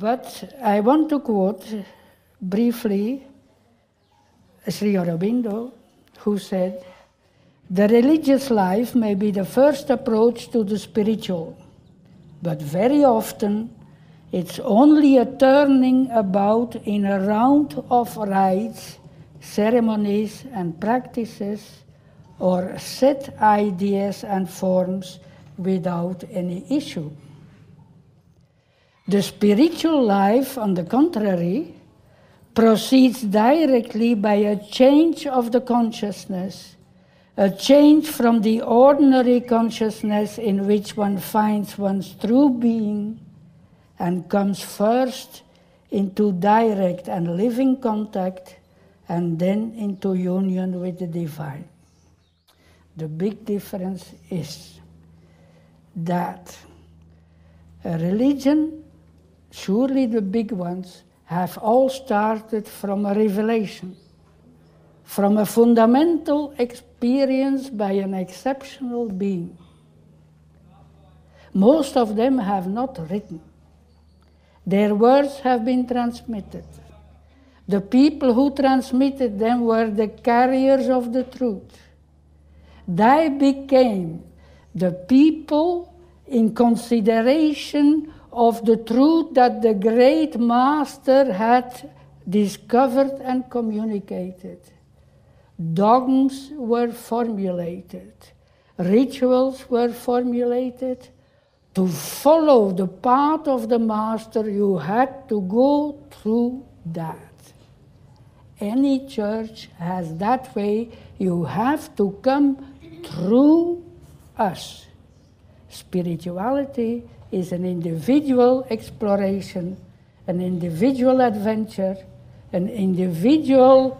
But I want to quote briefly Sri Aurobindo, who said, "The religious life may be the first approach to the spiritual, but very often it's only a turning about in a round of rites, ceremonies, and practices, or set ideas and forms without any issue. The spiritual life, on the contrary, proceeds directly by a change of the consciousness, a change from the ordinary consciousness in which one finds one's true being and comes first into direct and living contact and then into union with the divine." The big difference is that a religion, surely the big ones, have all started from a revelation, from a fundamental experience by an exceptional being. Most of them have not written. Their words have been transmitted. The people who transmitted them were the carriers of the truth. They became the people in consideration of the truth that the great master had discovered and communicated. Dogmas were formulated. Rituals were formulated. To follow the path of the master, you had to go through that. Any church has that way. You have to come through us. Spirituality is an individual exploration, an individual adventure, an individual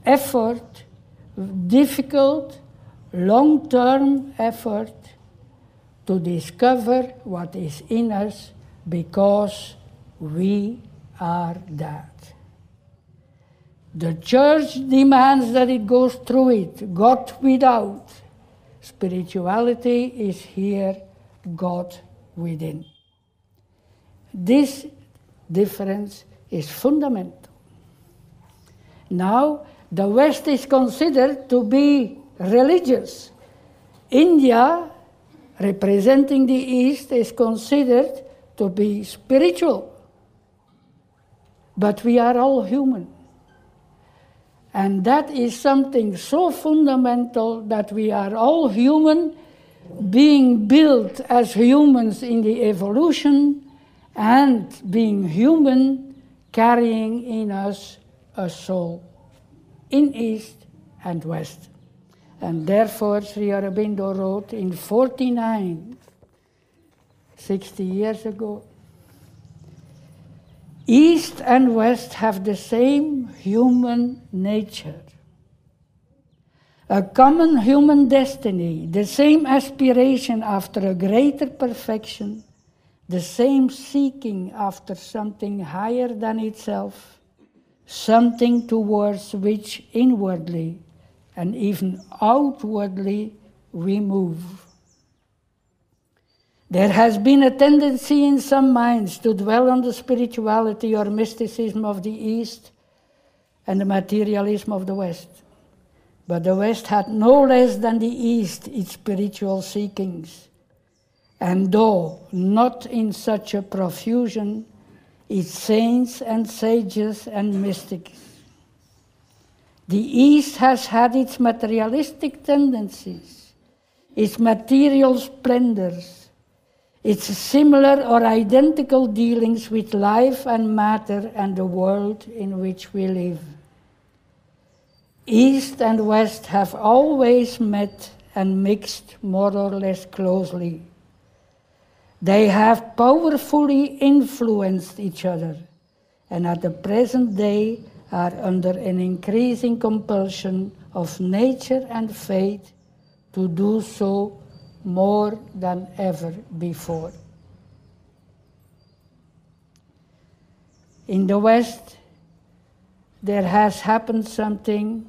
effort, difficult, long-term effort to discover what is in us because we are that. The church demands that it goes through it, God without. Spirituality is here, God within. This difference is fundamental. Now, the West is considered to be religious. India, representing the East, is considered to be spiritual. But we are all human. And that is something so fundamental, that we are all human, being built as humans in the evolution, and being human, carrying in us a soul, in East and West. And therefore, Sri Aurobindo wrote in 49, 60 years ago, "East and West have the same human nature, a common human destiny, the same aspiration after a greater perfection, the same seeking after something higher than itself, something towards which inwardly and even outwardly we move. There has been a tendency in some minds to dwell on the spirituality or mysticism of the East and the materialism of the West. But the West had no less than the East its spiritual seekings, and though not in such a profusion, its saints and sages and mystics. The East has had its materialistic tendencies, its material splendors, its similar or identical dealings with life and matter and the world in which we live. East and West have always met and mixed more or less closely. They have powerfully influenced each other, and at the present day are under an increasing compulsion of nature and fate to do so more than ever before." In the West, there has happened something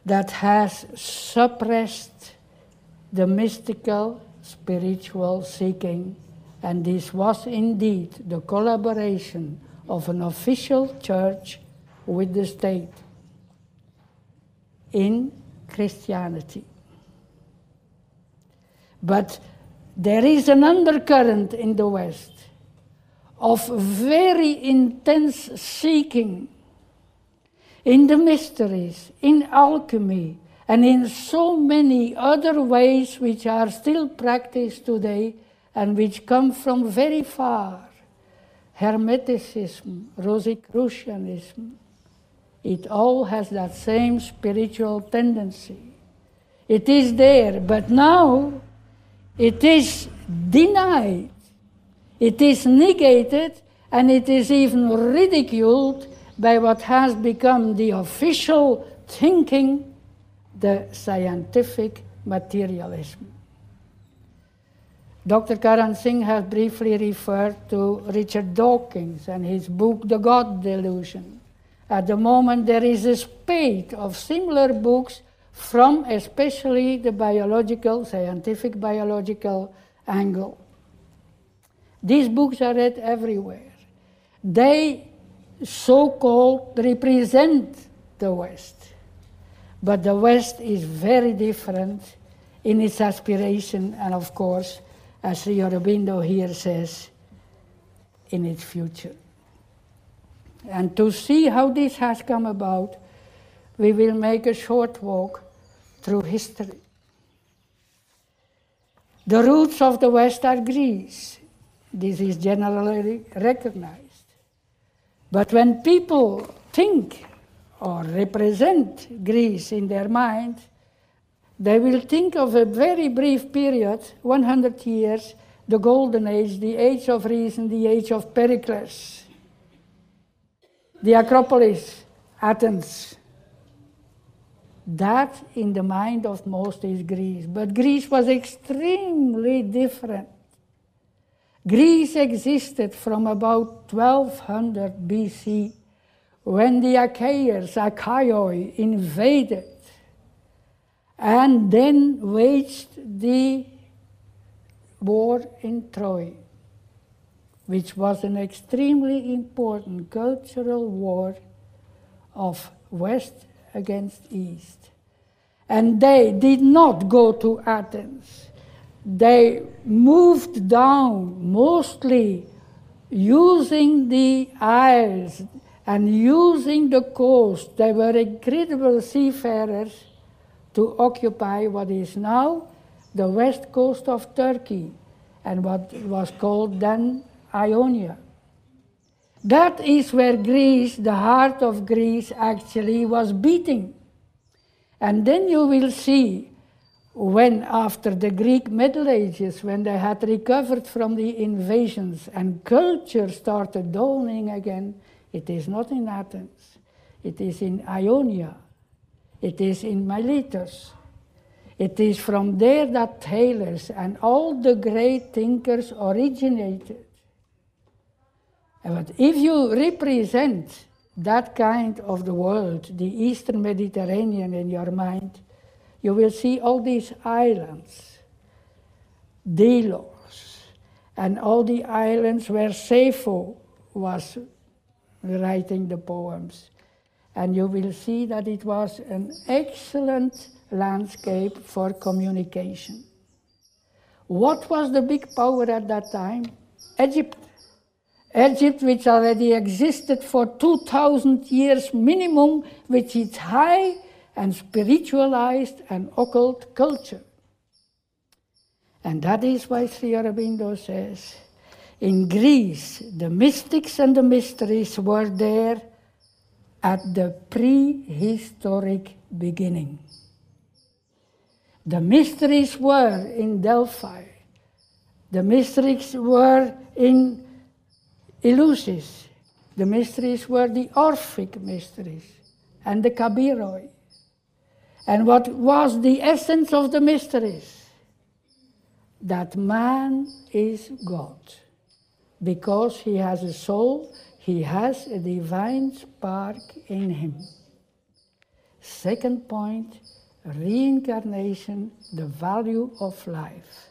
that has suppressed the mystical, spiritual seeking And this was indeed the collaboration of an official church with the state in Christianity. But there is an undercurrent in the West of very intense seeking in the mysteries, in alchemy, and in so many other ways which are still practiced today and which come from very far. Hermeticism, Rosicrucianism, it all has that same spiritual tendency. It is there, but now it is denied, it is negated, and it is even ridiculed by what has become the official thinking, the scientific materialism. Dr. Karan Singh has briefly referred to Richard Dawkins and his book, The God Delusion. At the moment, there is a spate of similar books from especially the biological, scientific biological angle. These books are read everywhere. They so-called represent the West. But the West is very different in its aspiration and, of course, as Sri Aurobindo here says, in its future. And to see how this has come about, we will make a short walk through history. The roots of the West are Greece. This is generally recognized. But when people think or represent Greece in their mind, they will think of a very brief period, 100 years, the Golden Age, the Age of Reason, the Age of Pericles, the Acropolis, Athens. That, in the mind of most, is Greece. But Greece was extremely different. Greece existed from about 1200 BC, when the Achaeoi invaded and then waged the war in Troy, which was an extremely important cultural war of West against East. And they did not go to Athens. They moved down, mostly using the isles and using the coast. They were incredible seafarers to occupy what is now the west coast of Turkey and what was called then Ionia. That is where Greece, the heart of Greece, actually was beating. And then you will see when, after the Greek Middle Ages, when they had recovered from the invasions and culture started dawning again, it is not in Athens, it is in Ionia, it is in Miletus. It is from there that Thales and all the great thinkers originated. But if you represent that kind of the world, the Eastern Mediterranean in your mind, you will see all these islands, Delos, and all the islands where Sappho was writing the poems. And you will see that it was an excellent landscape for communication. What was the big power at that time? Egypt. Egypt, which already existed for 2,000 years minimum, with its high and spiritualized and occult culture. And that is why Sri Aurobindo says, in Greece, the mystics and the mysteries were there at the prehistoric beginning. The mysteries were in Delphi. The mysteries were in Eleusis. The mysteries were the Orphic mysteries and the Kabiroi. And what was the essence of the mysteries? That man is God. Because he has a soul, he has a divine spark in him. Second point, reincarnation, the value of life.